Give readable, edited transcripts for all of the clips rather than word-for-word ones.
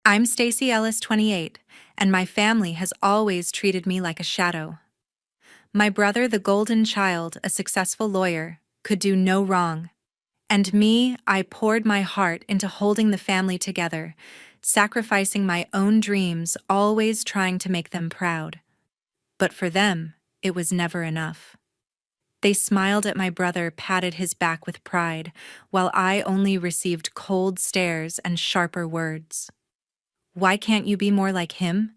I'm Stacy Ellis, 28, and my family has always treated me like a shadow. My brother, the golden child, a successful lawyer, could do no wrong. And me, I poured my heart into holding the family together, sacrificing my own dreams, always trying to make them proud. But for them, it was never enough. They smiled at my brother, patted his back with pride, while I only received cold stares and sharper words. "Why can't you be more like him?"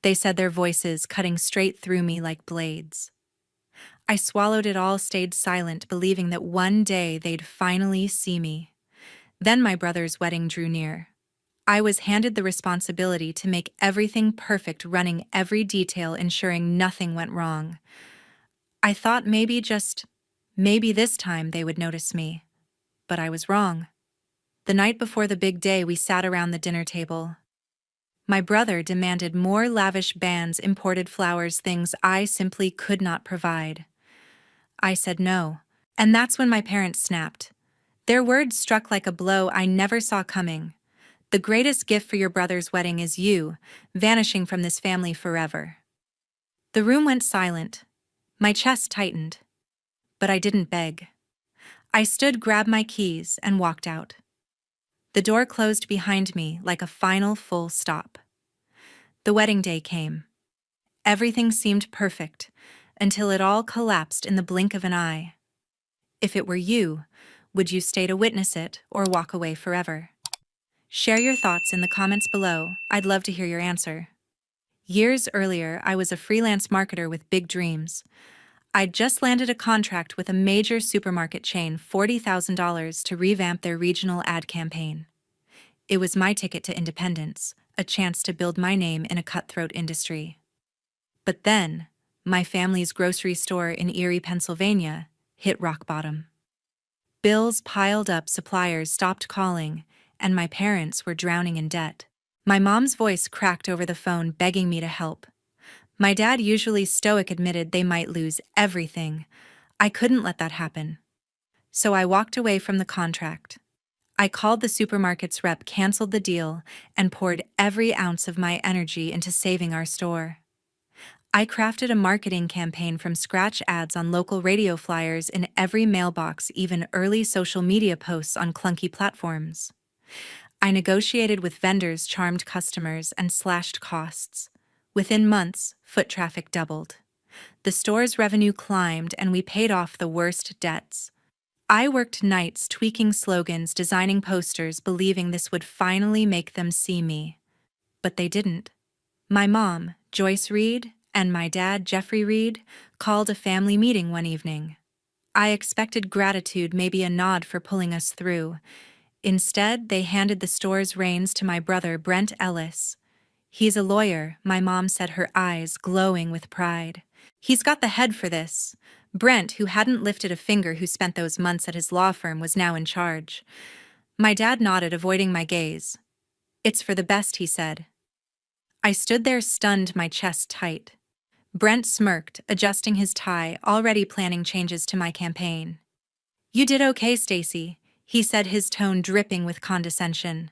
they said, their voices cutting straight through me like blades. I swallowed it all, stayed silent, believing that one day they'd finally see me. Then my brother's wedding drew near. I was handed the responsibility to make everything perfect, running every detail, ensuring nothing went wrong. I thought maybe this time they would notice me. But I was wrong. The night before the big day, we sat around the dinner table. My brother demanded more lavish bands, imported flowers, things I simply could not provide. I said no, and that's when my parents snapped. Their words struck like a blow I never saw coming. "The greatest gift for your brother's wedding is you, vanishing from this family forever." The room went silent. My chest tightened. But I didn't beg. I stood, grabbed my keys, and walked out. The door closed behind me like a final full stop. The wedding day came. Everything seemed perfect, until it all collapsed in the blink of an eye. If it were you, would you stay to witness it or walk away forever? Share your thoughts in the comments below. I'd love to hear your answer. Years earlier, I was a freelance marketer with big dreams. I'd just landed a contract with a major supermarket chain, $40,000 to revamp their regional ad campaign. It was my ticket to independence, a chance to build my name in a cutthroat industry. But then, my family's grocery store in Erie, Pennsylvania, hit rock bottom. Bills piled up, suppliers stopped calling, and my parents were drowning in debt. My mom's voice cracked over the phone, begging me to help. My dad, usually stoic, admitted they might lose everything. I couldn't let that happen. So I walked away from the contract. I called the supermarket's rep, canceled the deal, and poured every ounce of my energy into saving our store. I crafted a marketing campaign from scratch, ads on local radio, flyers in every mailbox, even early social media posts on clunky platforms. I negotiated with vendors, charmed customers, and slashed costs. Within months, foot traffic doubled. The store's revenue climbed, and we paid off the worst debts. I worked nights tweaking slogans, designing posters, believing this would finally make them see me. But they didn't. My mom, Joyce Reed, and my dad, Jeffrey Reed, called a family meeting one evening. I expected gratitude, maybe a nod for pulling us through. Instead, they handed the store's reins to my brother, Brent Ellis. "He's a lawyer," my mom said, her eyes glowing with pride. "He's got the head for this." Brent, who hadn't lifted a finger, who spent those months at his law firm, was now in charge. My dad nodded, avoiding my gaze. "It's for the best," he said. I stood there stunned, my chest tight. Brent smirked, adjusting his tie, already planning changes to my campaign. "You did okay, Stacy," he said, his tone dripping with condescension.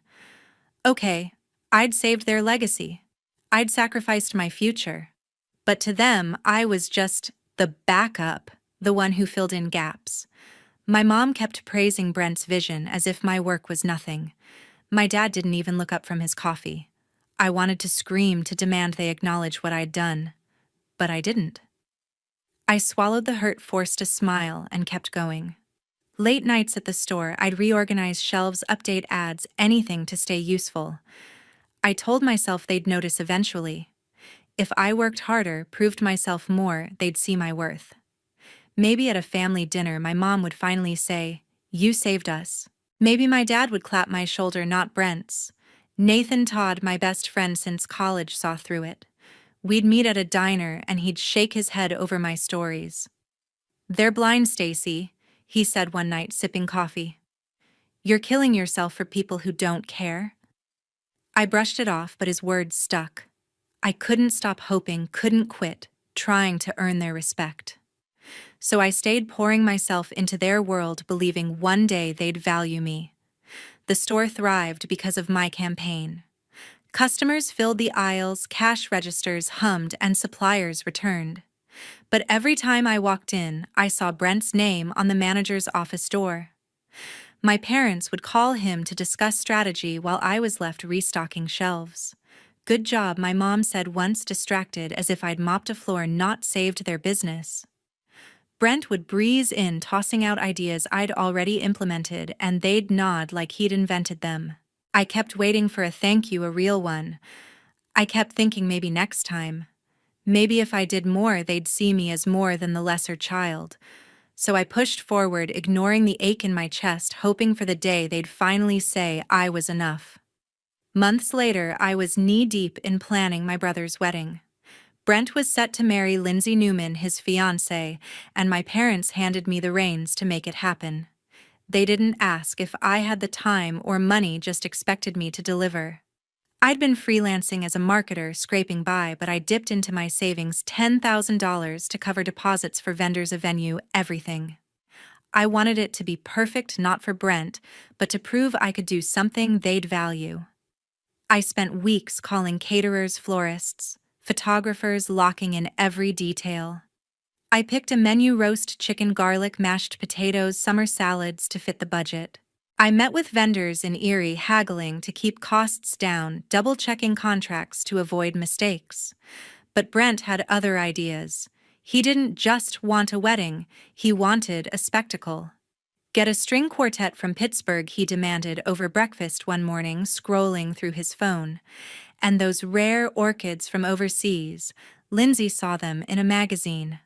Okay, I'd saved their legacy. I'd sacrificed my future. But to them, I was just the backup, the one who filled in gaps. My mom kept praising Brent's vision as if my work was nothing. My dad didn't even look up from his coffee. I wanted to scream, to demand they acknowledge what I'd done. But I didn't. I swallowed the hurt, forced a smile, and kept going. Late nights at the store, I'd reorganize shelves, update ads, anything to stay useful. I told myself they'd notice eventually. If I worked harder, proved myself more, they'd see my worth. Maybe at a family dinner, my mom would finally say, "You saved us." Maybe my dad would clap my shoulder, not Brent's. Nathan Todd, my best friend since college, saw through it. We'd meet at a diner, and he'd shake his head over my stories. "They're blind, Stacy," he said one night, sipping coffee. "You're killing yourself for people who don't care." I brushed it off, but his words stuck. I couldn't stop hoping, couldn't quit, trying to earn their respect. So I stayed, pouring myself into their world, believing one day they'd value me. The store thrived because of my campaign. Customers filled the aisles, cash registers hummed, and suppliers returned. But every time I walked in, I saw Brent's name on the manager's office door. My parents would call him to discuss strategy while I was left restocking shelves. "Good job," my mom said once, distracted as if I'd mopped a floor, not saved their business. Brent would breeze in, tossing out ideas I'd already implemented, and they'd nod like he'd invented them. I kept waiting for a thank you, a real one. I kept thinking maybe next time. Maybe if I did more, they'd see me as more than the lesser child. So I pushed forward, ignoring the ache in my chest, hoping for the day they'd finally say I was enough. Months later, I was knee-deep in planning my brother's wedding. Brent was set to marry Lindsay Newman, his fiancée, and my parents handed me the reins to make it happen. They didn't ask if I had the time or money, just expected me to deliver. I'd been freelancing as a marketer, scraping by, but I dipped into my savings $10,000 to cover deposits for vendors, a venue, everything. I wanted it to be perfect, not for Brent, but to prove I could do something they'd value. I spent weeks calling caterers, florists, photographers, locking in every detail. I picked a menu: roast chicken, garlic, mashed potatoes, summer salads to fit the budget. I met with vendors in Erie, haggling to keep costs down, double-checking contracts to avoid mistakes. But Brent had other ideas. He didn't just want a wedding, he wanted a spectacle. "Get a string quartet from Pittsburgh," he demanded over breakfast one morning, scrolling through his phone. "And those rare orchids from overseas, Lindsay saw them in a magazine."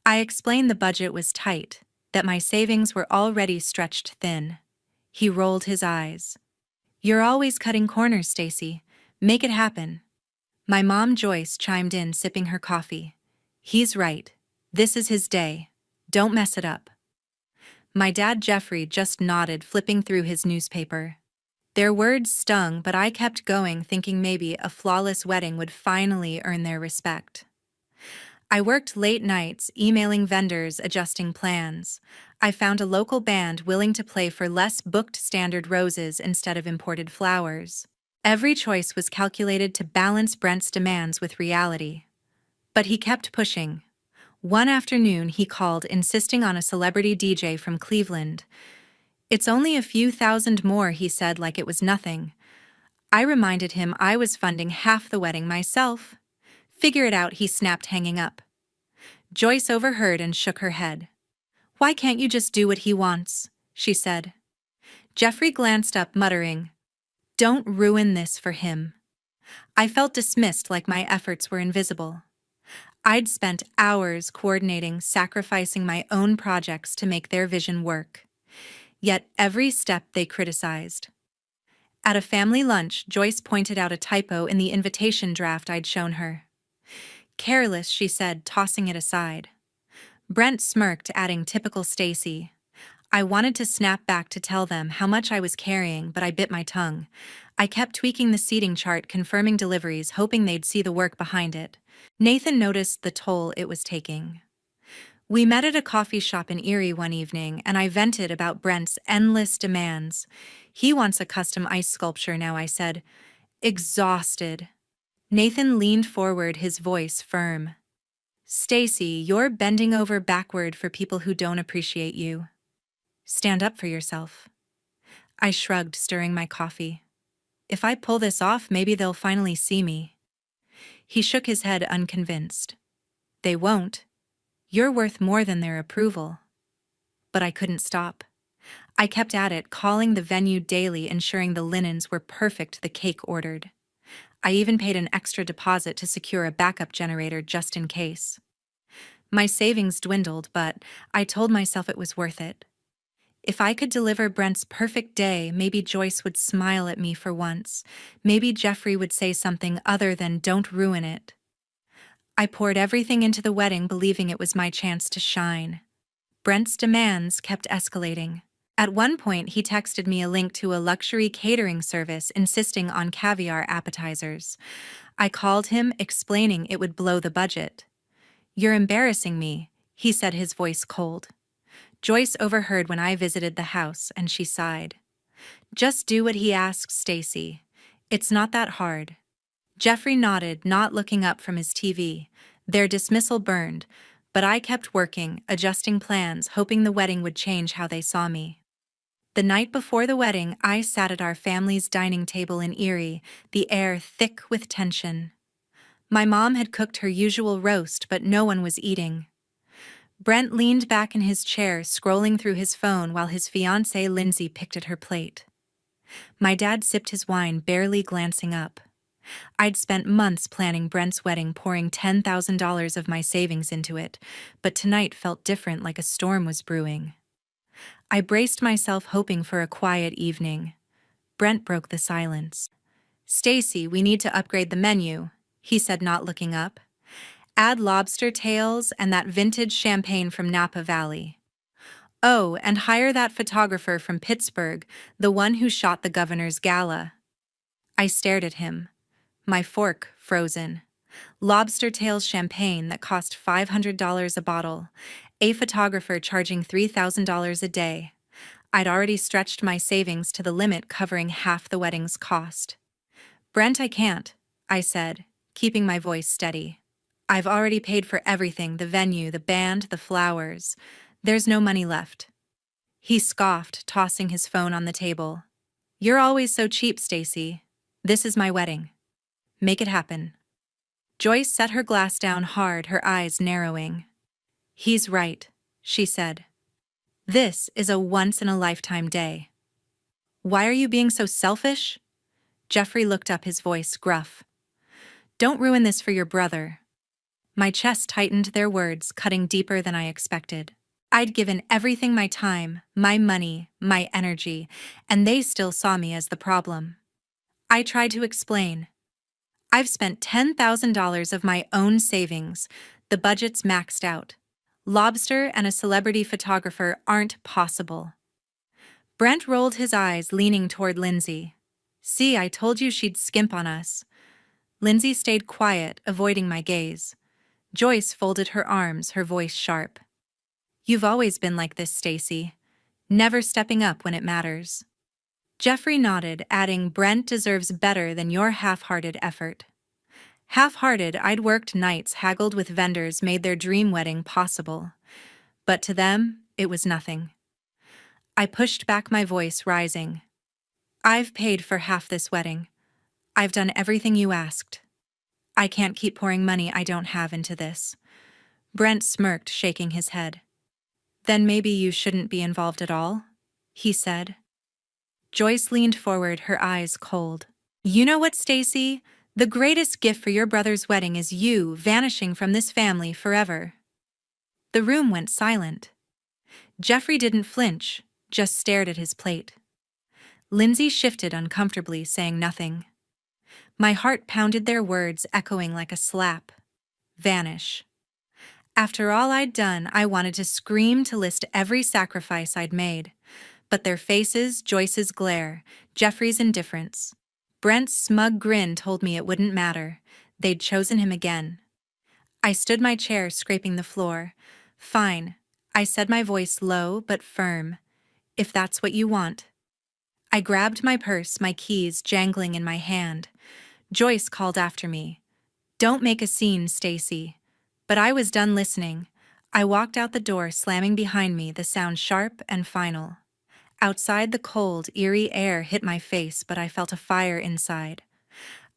I explained the budget was tight, that my savings were already stretched thin. He rolled his eyes. "You're always cutting corners, Stacy. Make it happen." My mom, Joyce, chimed in, sipping her coffee. "He's right. This is his day. Don't mess it up." My dad, Jeffrey, just nodded, flipping through his newspaper. Their words stung, but I kept going, thinking maybe a flawless wedding would finally earn their respect. I worked late nights, emailing vendors, adjusting plans. I found a local band willing to play for less, booked standard roses instead of imported flowers. Every choice was calculated to balance Brent's demands with reality. But he kept pushing. One afternoon he called, insisting on a celebrity DJ from Cleveland. "It's only a few thousand more," he said, like it was nothing. I reminded him I was funding half the wedding myself. "Figure it out," he snapped, hanging up. Joyce overheard and shook her head. "Why can't you just do what he wants?" she said. Jeffrey glanced up, muttering, "Don't ruin this for him." I felt dismissed, like my efforts were invisible. I'd spent hours coordinating, sacrificing my own projects to make their vision work. Yet every step they criticized. At a family lunch, Joyce pointed out a typo in the invitation draft I'd shown her. "Careless," she said, tossing it aside. Brent smirked, adding, "Typical Stacy." I wanted to snap back to tell them how much I was carrying, but I bit my tongue. I kept tweaking the seating chart, confirming deliveries, hoping they'd see the work behind it. Nathan noticed the toll it was taking. We met at a coffee shop in Erie one evening, and I vented about Brent's endless demands. "He wants a custom ice sculpture now," I said, exhausted. Nathan leaned forward, his voice firm. "Stacy, you're bending over backward for people who don't appreciate you. Stand up for yourself." I shrugged, stirring my coffee. "If I pull this off, maybe they'll finally see me." He shook his head, unconvinced. "They won't. You're worth more than their approval." But I couldn't stop. I kept at it, calling the venue daily, ensuring the linens were perfect, the cake ordered. I even paid an extra deposit to secure a backup generator just in case. My savings dwindled, but I told myself it was worth it. If I could deliver Brent's perfect day, maybe Joyce would smile at me for once. Maybe Jeffrey would say something other than "Don't ruin it." I poured everything into the wedding, believing it was my chance to shine. Brent's demands kept escalating. At one point, he texted me a link to a luxury catering service, insisting on caviar appetizers. I called him, explaining it would blow the budget. "You're embarrassing me," he said, his voice cold. Joyce overheard when I visited the house, and she sighed. "Just do what he asks, Stacy. It's not that hard." Jeffrey nodded, not looking up from his TV. Their dismissal burned, but I kept working, adjusting plans, hoping the wedding would change how they saw me. The night before the wedding, I sat at our family's dining table in Erie, the air thick with tension. My mom had cooked her usual roast, but no one was eating. Brent leaned back in his chair, scrolling through his phone while his fiancée Lindsay picked at her plate. My dad sipped his wine, barely glancing up. I'd spent months planning Brent's wedding, pouring $10,000 of my savings into it, but tonight felt different, like a storm was brewing. I braced myself, hoping for a quiet evening. Brent broke the silence. "Stacy, we need to upgrade the menu," he said, not looking up. "Add lobster tails and that vintage champagne from Napa Valley. Oh, and hire that photographer from Pittsburgh, the one who shot the governor's gala." I stared at him, my fork frozen. Lobster tails champagne that cost $500 a bottle, a photographer charging $3,000 a day. I'd already stretched my savings to the limit, covering half the wedding's cost. "Brent, I can't," I said, keeping my voice steady. "I've already paid for everything, the venue, the band, the flowers. There's no money left." He scoffed, tossing his phone on the table. "You're always so cheap, Stacy. This is my wedding. Make it happen." Joyce set her glass down hard, her eyes narrowing. "He's right," she said. "This is a once-in-a-lifetime day." "Why are you being so selfish?" Jeffrey looked up, his voice gruff. "Don't ruin this for your brother." My chest tightened, their words cutting deeper than I expected. I'd given everything, my time, my money, my energy, and they still saw me as the problem. I tried to explain. "I've spent $10,000 of my own savings. The budget's maxed out. Lobster and a celebrity photographer aren't possible." Brent rolled his eyes, leaning toward Lindsay. "See, I told you she'd skimp on us." Lindsay stayed quiet, avoiding my gaze. Joyce folded her arms, her voice sharp. "You've always been like this, Stacy. Never stepping up when it matters." Jeffrey nodded, adding, "Brent deserves better than your half-hearted effort." Half-hearted, I'd worked nights, haggled with vendors, made their dream wedding possible. But to them, it was nothing. I pushed back, my voice rising. "I've paid for half this wedding. I've done everything you asked. I can't keep pouring money I don't have into this." Brent smirked, shaking his head. "Then maybe you shouldn't be involved at all," he said. Joyce leaned forward, her eyes cold. "You know what, Stacy? The greatest gift for your brother's wedding is you vanishing from this family forever." The room went silent. Jeffrey didn't flinch, just stared at his plate. Lindsay shifted uncomfortably, saying nothing. My heart pounded, their words echoing like a slap. Vanish. After all I'd done, I wanted to scream, to list every sacrifice I'd made. But their faces, Joyce's glare, Jeffrey's indifference, Brent's smug grin told me it wouldn't matter. They'd chosen him again. I stood my chair, scraping the floor. "Fine," I said, my voice low but firm. "If that's what you want." I grabbed my purse, my keys jangling in my hand. Joyce called after me. "Don't make a scene, Stacy." But I was done listening. I walked out the door, slamming behind me, the sound sharp and final. Outside, the cold, eerie air hit my face, but I felt a fire inside.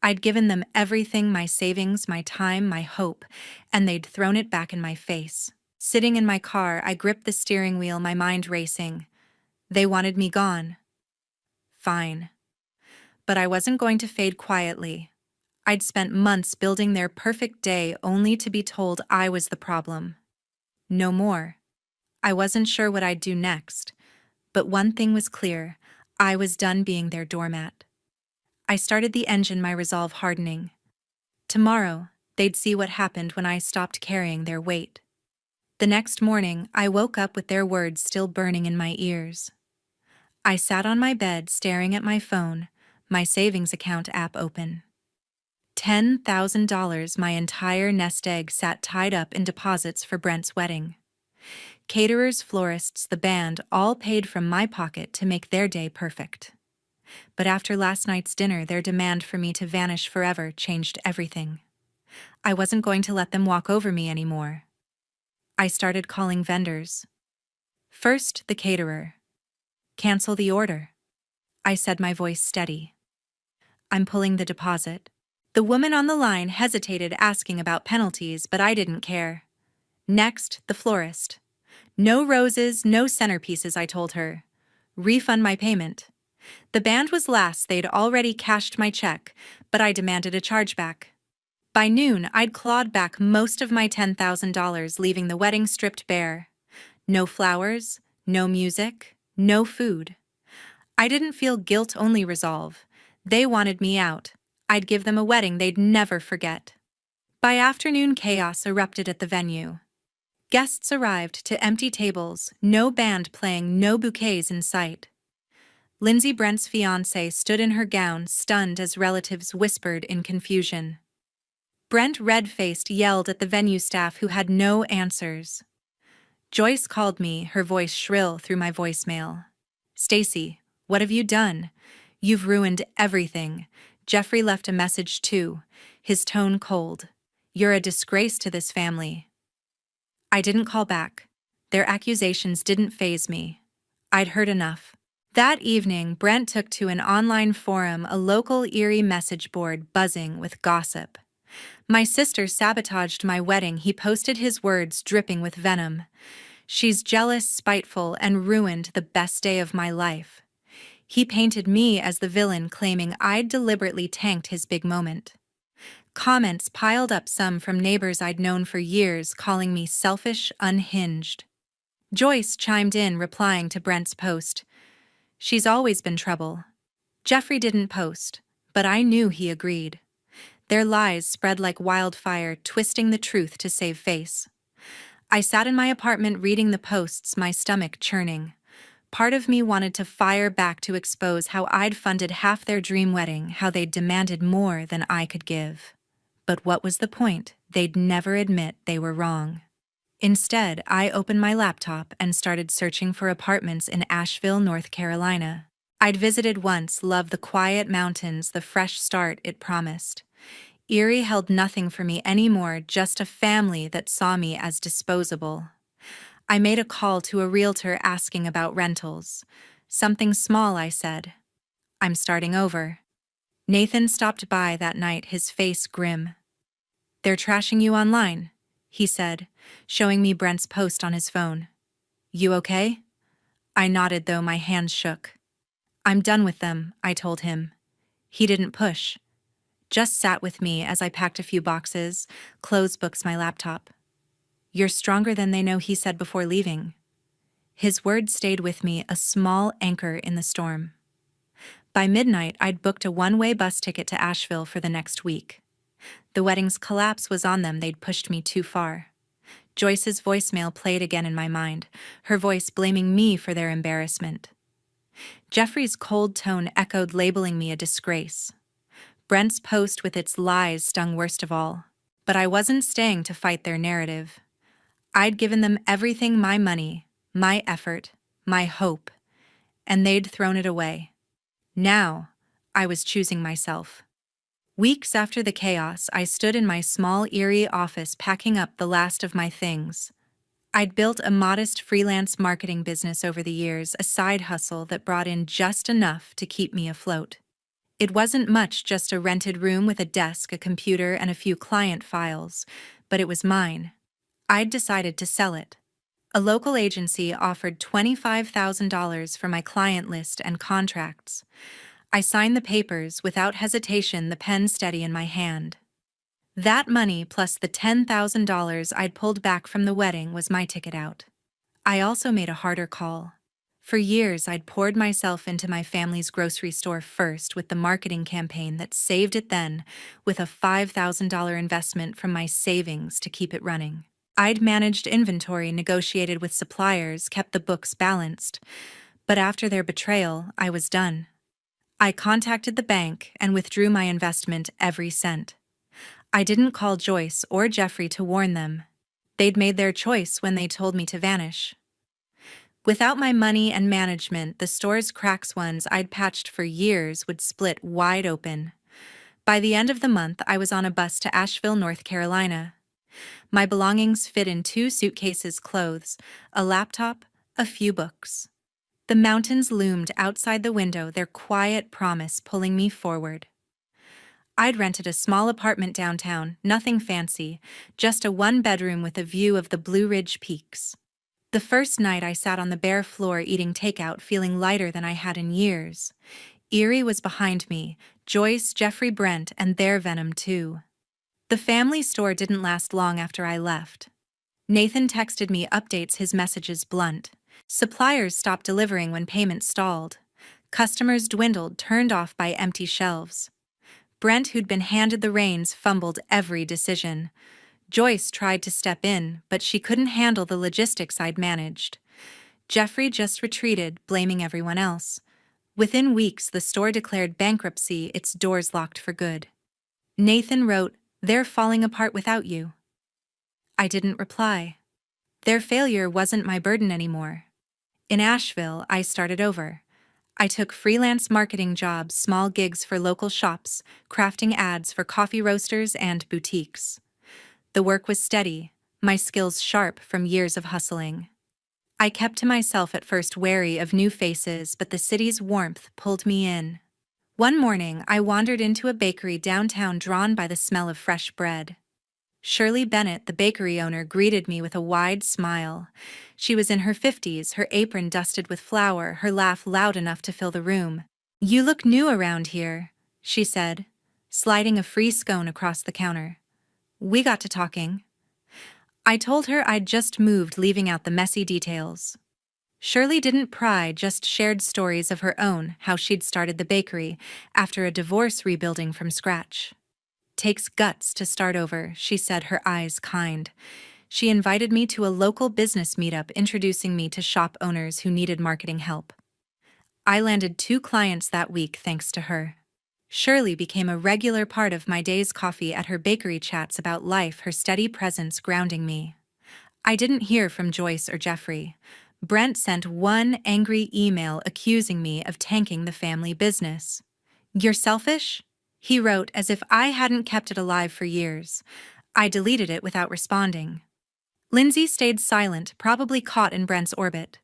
I'd given them everything, my savings, my time, my hope, and they'd thrown it back in my face. Sitting in my car, I gripped the steering wheel, my mind racing. They wanted me gone. Fine. But I wasn't going to fade quietly. I'd spent months building their perfect day, only to be told I was the problem. No more. I wasn't sure what I'd do next. But one thing was clear: I was done being their doormat. I started the engine, my resolve hardening. Tomorrow, they'd see what happened when I stopped carrying their weight. The next morning, I woke up with their words still burning in my ears. I sat on my bed, staring at my phone, my savings account app open. $10,000, my entire nest egg, sat tied up in deposits for Brent's wedding. Caterers, florists, the band, all paid from my pocket to make their day perfect. But after last night's dinner, their demand for me to vanish forever changed everything. I wasn't going to let them walk over me anymore. I started calling vendors. First, the caterer. Cancel the order, I said, my voice steady. I'm pulling the deposit. The woman on the line hesitated, asking about penalties, but I didn't care. Next, the florist. No roses, no centerpieces, I told her. Refund my payment. The band was last, they'd already cashed my check, but I demanded a chargeback. By noon, I'd clawed back most of my $10,000, leaving the wedding stripped bare. No flowers, no music, no food. I didn't feel guilt, only resolve. They wanted me out. I'd give them a wedding they'd never forget. By afternoon, chaos erupted at the venue. Guests arrived to empty tables, no band playing, no bouquets in sight. Lindsay, Brent's fiancé, stood in her gown, stunned as relatives whispered in confusion. Brent, red-faced, yelled at the venue staff who had no answers. Joyce called me, her voice shrill through my voicemail. Stacy, what have you done? You've ruined everything. Jeffrey left a message too, his tone cold. You're a disgrace to this family. I didn't call back. Their accusations didn't faze me. I'd heard enough. That evening, Brent took to an online forum, a local Erie message board buzzing with gossip. My sister sabotaged my wedding, he posted, his words dripping with venom. She's jealous, spiteful, and ruined the best day of my life. He painted me as the villain, claiming I'd deliberately tanked his big moment. Comments piled up, some from neighbors I'd known for years, calling me selfish, unhinged. Joyce chimed in, replying to Brent's post. She's always been trouble. Jeffrey didn't post, but I knew he agreed. Their lies spread like wildfire, twisting the truth to save face. I sat in my apartment reading the posts, my stomach churning. Part of me wanted to fire back, to expose how I'd funded half their dream wedding, how they'd demanded more than I could give. But what was the point? They'd never admit they were wrong. Instead, I opened my laptop and started searching for apartments in Asheville, North Carolina. I'd visited once, loved the quiet mountains, the fresh start it promised. Erie held nothing for me anymore, just a family that saw me as disposable. I made a call to a realtor asking about rentals. Something small, I said. I'm starting over. Nathan stopped by that night, his face grim. They're trashing you online, he said, showing me Brent's post on his phone. You okay? I nodded, though my hands shook. I'm done with them, I told him. He didn't push. Just sat with me as I packed a few boxes, closed books, my laptop. You're stronger than they know, he said before leaving. His words stayed with me, a small anchor in the storm. By midnight, I'd booked a one-way bus ticket to Asheville for the next week. The wedding's collapse was on them, they'd pushed me too far. Joyce's voicemail played again in my mind, her voice blaming me for their embarrassment. Jeffrey's cold tone echoed, labeling me a disgrace. Brent's post with its lies stung worst of all. But I wasn't staying to fight their narrative. I'd given them everything, my money, my effort, my hope, and they'd thrown it away. Now, I was choosing myself. Weeks after the chaos, I stood in my small Erie office packing up the last of my things. I'd built a modest freelance marketing business over the years, a side hustle that brought in just enough to keep me afloat. It wasn't much, just a rented room with a desk, a computer, and a few client files, but it was mine. I'd decided to sell it. A local agency offered $25,000 for my client list and contracts. I signed the papers without hesitation, the pen steady in my hand. That money, plus the $10,000 I'd pulled back from the wedding, was my ticket out. I also made a harder call. For years, I'd poured myself into my family's grocery store, first with the marketing campaign that saved it, then with a $5,000 investment from my savings to keep it running. I'd managed inventory, negotiated with suppliers, kept the books balanced. But after their betrayal, I was done. I contacted the bank and withdrew my investment, every cent. I didn't call Joyce or Jeffrey to warn them. They'd made their choice when they told me to vanish. Without my money and management, the store's cracks, ones I'd patched for years, would split wide open. By the end of the month, I was on a bus to Asheville, North Carolina. My belongings fit in 2 suitcases: clothes, a laptop, a few books. The mountains loomed outside the window, their quiet promise pulling me forward. I'd rented a small apartment downtown, nothing fancy, just a 1 bedroom with a view of the Blue Ridge Peaks. The first night I sat on the bare floor eating takeout, feeling lighter than I had in years. Erie was behind me, Joyce, Jeffrey, Brent, and their venom too. The family store didn't last long after I left. Nathan texted me updates, his messages blunt. Suppliers stopped delivering when payments stalled. Customers dwindled, turned off by empty shelves. Brent, who'd been handed the reins, fumbled every decision. Joyce tried to step in, but she couldn't handle the logistics I'd managed. Jeffrey just retreated, blaming everyone else. Within weeks, the store declared bankruptcy, its doors locked for good. Nathan wrote, "They're falling apart without you." I didn't reply. Their failure wasn't my burden anymore. In Asheville, I started over. I took freelance marketing jobs, small gigs for local shops, crafting ads for coffee roasters and boutiques. The work was steady, my skills sharp from years of hustling. I kept to myself at first, wary of new faces, but the city's warmth pulled me in. One morning, I wandered into a bakery downtown, drawn by the smell of fresh bread. Shirley Bennett, the bakery owner, greeted me with a wide smile. She was in her 50s, her apron dusted with flour, her laugh loud enough to fill the room. "You look new around here," she said, sliding a free scone across the counter. We got to talking. I told her I'd just moved, leaving out the messy details. Shirley didn't pry, just shared stories of her own, how she'd started the bakery, after a divorce, rebuilding from scratch. "Takes guts to start over," she said, her eyes kind. She invited me to a local business meetup, introducing me to shop owners who needed marketing help. I landed 2 clients that week thanks to her. Shirley became a regular part of my day's coffee at her bakery, chats about life, her steady presence grounding me. I didn't hear from Joyce or Jeffrey. Brent sent one angry email accusing me of tanking the family business. "You're selfish?" he wrote, as if I hadn't kept it alive for years. I deleted it without responding. Lindsay stayed silent, probably caught in Brent's orbit.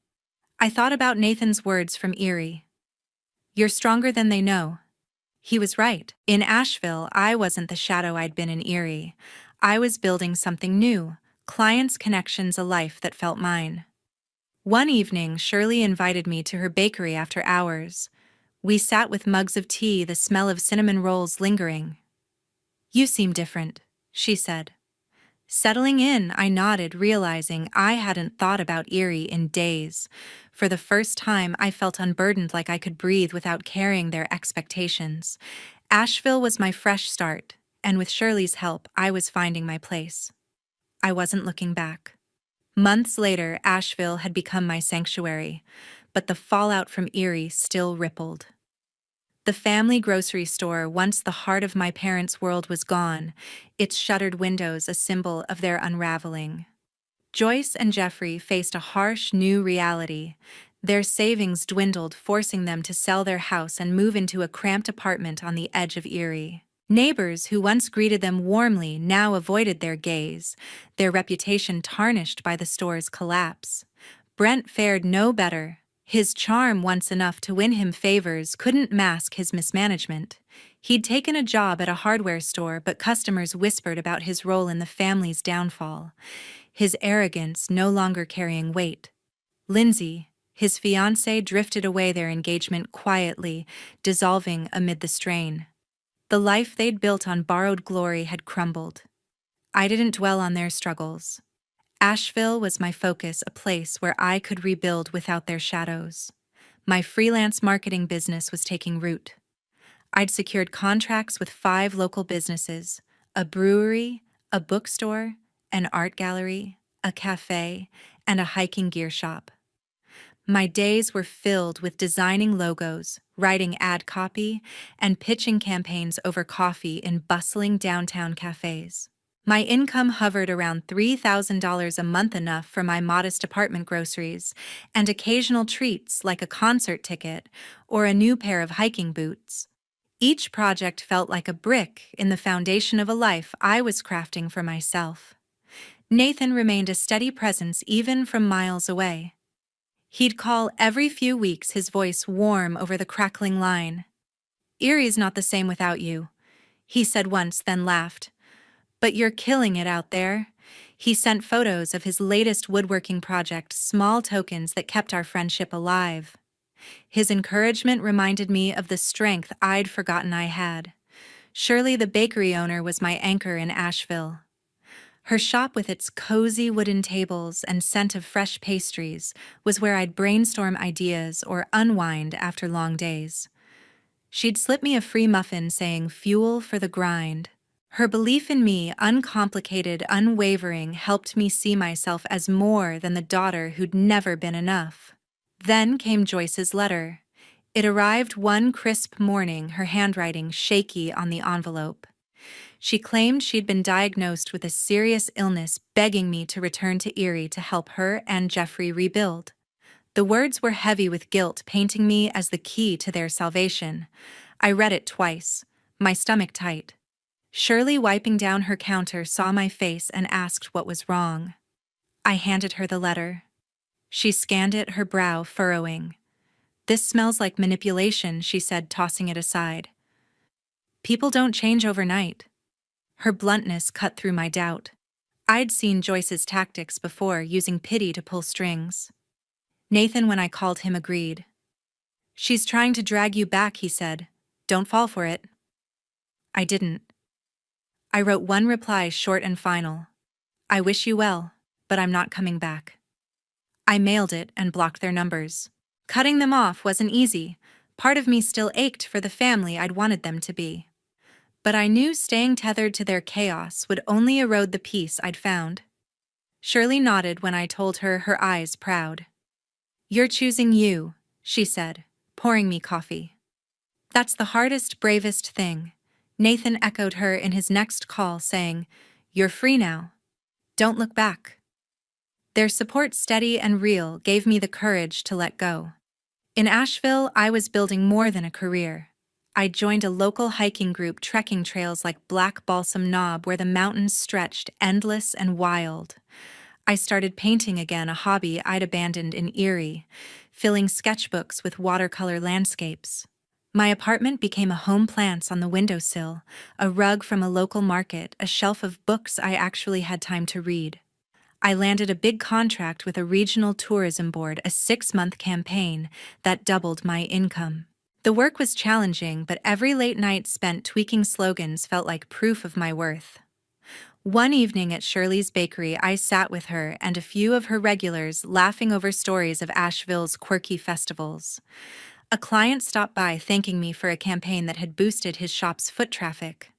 I thought about Nathan's words from Erie. "You're stronger than they know." He was right. In Asheville, I wasn't the shadow I'd been in Erie. I was building something new, clients, connections, a life that felt mine. One evening, Shirley invited me to her bakery after hours. We sat with mugs of tea, the smell of cinnamon rolls lingering. "You seem different," she said. Settling in, I nodded, realizing I hadn't thought about Erie in days. For the first time, I felt unburdened, like I could breathe without carrying their expectations. Asheville was my fresh start, and with Shirley's help, I was finding my place. I wasn't looking back. Months later, Asheville had become my sanctuary, but the fallout from Erie still rippled. The family grocery store, once the heart of my parents' world, was gone, its shuttered windows a symbol of their unraveling. Joyce and Jeffrey faced a harsh new reality. Their savings dwindled, forcing them to sell their house and move into a cramped apartment on the edge of Erie. Neighbors who once greeted them warmly now avoided their gaze, their reputation tarnished by the store's collapse. Brent fared no better. His charm, once enough to win him favors, couldn't mask his mismanagement. He'd taken a job at a hardware store, but customers whispered about his role in the family's downfall, his arrogance no longer carrying weight. Lindsay, his fiancée, drifted away, their engagement quietly dissolving amid the strain. The life they'd built on borrowed glory had crumbled. I didn't dwell on their struggles. Asheville was my focus, a place where I could rebuild without their shadows. My freelance marketing business was taking root. I'd secured contracts with 5 local businesses: a brewery, a bookstore, an art gallery, a cafe, and a hiking gear shop. My days were filled with designing logos, writing ad copy, and pitching campaigns over coffee in bustling downtown cafes. My income hovered around $3,000 a month, enough for my modest apartment groceries and occasional treats like a concert ticket or a new pair of hiking boots. Each project felt like a brick in the foundation of a life I was crafting for myself. Nathan remained a steady presence even from miles away. He'd call every few weeks, his voice warm over the crackling line. "Erie's not the same without you," he said once, then laughed. "But you're killing it out there." He sent photos of his latest woodworking project, small tokens that kept our friendship alive. His encouragement reminded me of the strength I'd forgotten I had. Shirley, the bakery owner, was my anchor in Asheville. Her shop, with its cozy wooden tables and scent of fresh pastries, was where I'd brainstorm ideas or unwind after long days. She'd slip me a free muffin saying, "Fuel for the grind." Her belief in me, uncomplicated, unwavering, helped me see myself as more than the daughter who'd never been enough. Then came Joyce's letter. It arrived one crisp morning, her handwriting shaky on the envelope. She claimed she'd been diagnosed with a serious illness, begging me to return to Erie to help her and Jeffrey rebuild. The words were heavy with guilt, painting me as the key to their salvation. I read it twice, my stomach tight. Shirley, wiping down her counter, saw my face and asked what was wrong. I handed her the letter. She scanned it, her brow furrowing. "This smells like manipulation," she said, tossing it aside. "People don't change overnight." Her bluntness cut through my doubt. I'd seen Joyce's tactics before, using pity to pull strings. Nathan, when I called him, agreed. "She's trying to drag you back," he said. "Don't fall for it." I didn't. I wrote one reply, short and final. "I wish you well, but I'm not coming back." I mailed it and blocked their numbers. Cutting them off wasn't easy. Part of me still ached for the family I'd wanted them to be. But I knew staying tethered to their chaos would only erode the peace I'd found. Shirley nodded when I told her, her eyes proud. "You're choosing you," she said, pouring me coffee. "That's the hardest, bravest thing." Nathan echoed her in his next call, saying, "You're free now. Don't look back." Their support, steady and real, gave me the courage to let go. In Asheville, I was building more than a career. I joined a local hiking group, trekking trails like Black Balsam Knob, where the mountains stretched endless and wild. I started painting again, a hobby I'd abandoned in Erie, filling sketchbooks with watercolor landscapes. My apartment became a home, plants on the windowsill, a rug from a local market, a shelf of books I actually had time to read. I landed a big contract with a regional tourism board, a 6-month campaign that doubled my income. The work was challenging, but every late night spent tweaking slogans felt like proof of my worth. One evening at Shirley's bakery, I sat with her and a few of her regulars, laughing over stories of Asheville's quirky festivals. A client stopped by, thanking me for a campaign that had boosted his shop's foot traffic.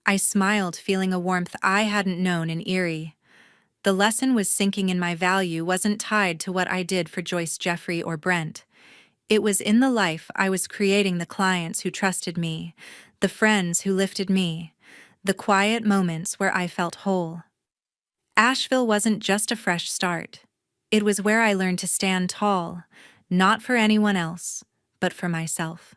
I smiled, feeling a warmth I hadn't known in Erie. The lesson was sinking in. My value wasn't tied to what I did for Joyce, Jeffrey, or Brent. It was in the life I was creating, the clients who trusted me, the friends who lifted me, the quiet moments where I felt whole. Asheville wasn't just a fresh start. It was where I learned to stand tall, not for anyone else, but for myself.